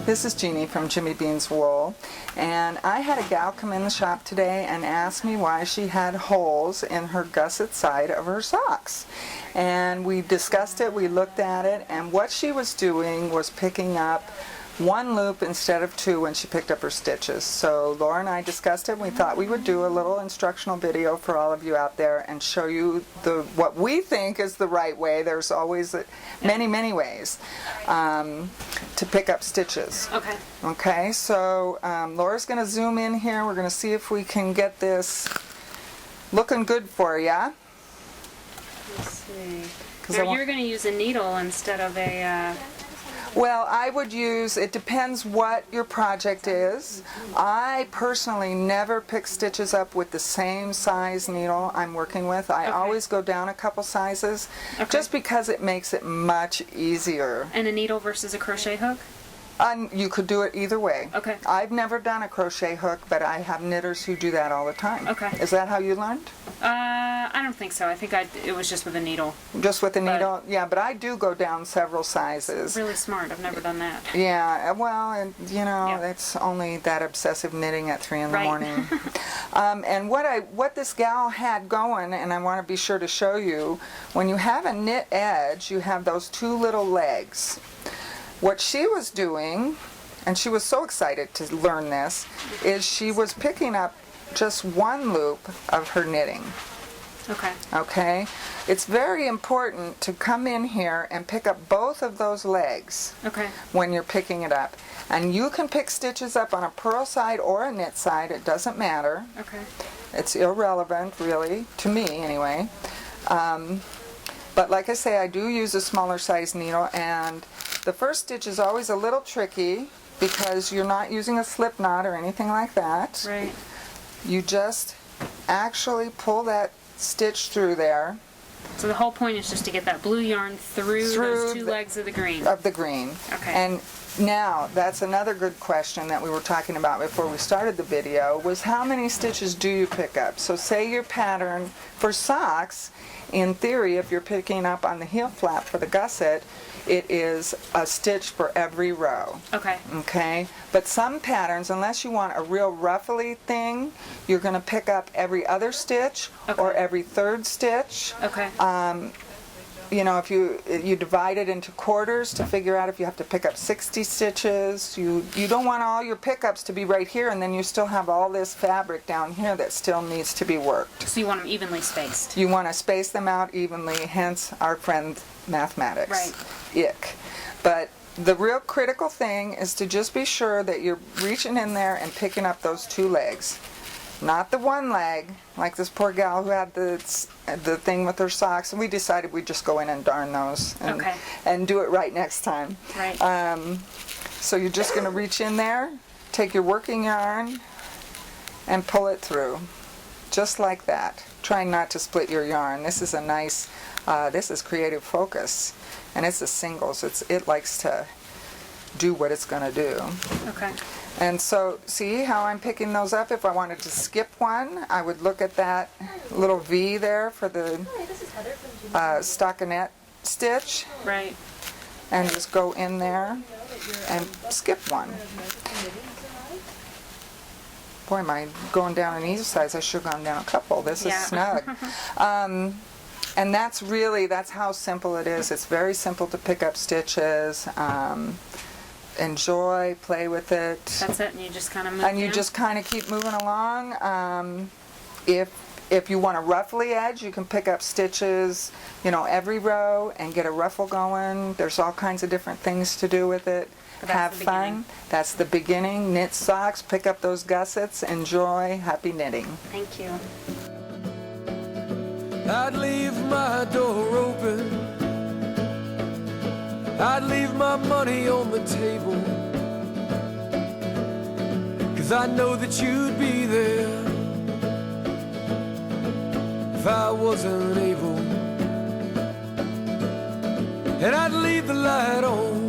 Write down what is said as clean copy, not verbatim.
This is Jeannie from Jimmy Bean's Wool, and I had a gal come in the shop today and ask me why she had holes in her gusset side of her socks. And we discussed it, we looked at it, and what she was doing was picking up one loop instead of two when she picked up her stitches. So Laura and I discussed it, and we thought we would do a little instructional video for all of you out there and show you what we think is the right way. There's always many ways to pick up stitches. Okay. Okay, so Laura's going to zoom in here. We're going to see if we can get this looking good for you. Let's see. Now you're going to use a needle instead of a... Well, I would use, it depends what your project is. I personally never pick stitches up with the same size needle I'm working with. I always go down a couple sizes, just because it makes it much easier. And a needle versus a crochet hook? You could do it either way. Okay. I've never done a crochet hook, but I have knitters who do that all the time. Okay. Is that how you learned? I don't think so. I think it was just with a needle. Just with a needle? Yeah, but I do go down several sizes. Really smart. I've never done that. Yeah, well, and you know, it's only that obsessive knitting at 3 in the morning. And what this gal had going, and I want to be sure to show you, when you have a knit edge, you have those two little legs. What she was doing, and she was so excited to learn this, is she was picking up just one loop of her knitting. Okay. Okay? It's very important to come in here and pick up both of those legs when you're picking it up. And you can pick stitches up on a purl side or a knit side. It doesn't matter. Okay. It's irrelevant, really, to me anyway. But like I say, I do use a smaller size needle, and the first stitch is always a little tricky because you're not using a slip knot or anything like that. Right. You just actually pull that stitch through there. So the whole point is just to get that blue yarn through those two legs of the green. Okay. And now, that's another good question that we were talking about before we started the video, was how many stitches do you pick up? So say your pattern for socks, in theory, if you're picking up on the heel flap for the gusset, it is a stitch for every row. Okay. Okay? But some patterns, unless you want a real ruffly thing, you're going to pick up every other stitch or every third stitch. Okay. You know, if you divide it into quarters to figure out if you have to pick up 60 stitches, you don't want all your pickups to be right here, and then you still have all this fabric down here that still needs to be worked. So you want them evenly spaced. You want to space them out evenly, hence our friend mathematics. Right. Ick. But the real critical thing is to just be sure that you're reaching in there and picking up those two legs. Not the one leg, like this poor gal who had the thing with her socks, and we decided we'd just go in and darn those and do it right next time. Right. So you're just going to reach in there, take your working yarn, and pull it through, just like that. Trying not to split your yarn. This is a nice, this is Creative Focus, and it's a singles. It likes to do what it's going to do. Okay. And so, see how I'm picking those up? If I wanted to skip one, I would look at that little V there for the stockinette stitch. Right. And just go in there and skip one. Boy, am I going down on either side. I should have gone down a couple. This is snug. And that's how simple it is. It's very simple to pick up stitches. Enjoy, play with it. That's it, and you just kind of move And you just kind of keep moving along. If you want a ruffly edge, you can pick up stitches, you know, every row and get a ruffle going. There's all kinds of different things to do with it. Have fun. That's the beginning. Knit socks, pick up those gussets, enjoy, happy knitting. Thank you. I'd leave my door open. I'd leave my money on the table, 'cause I know that you'd be there if I wasn't able. And I'd leave the light on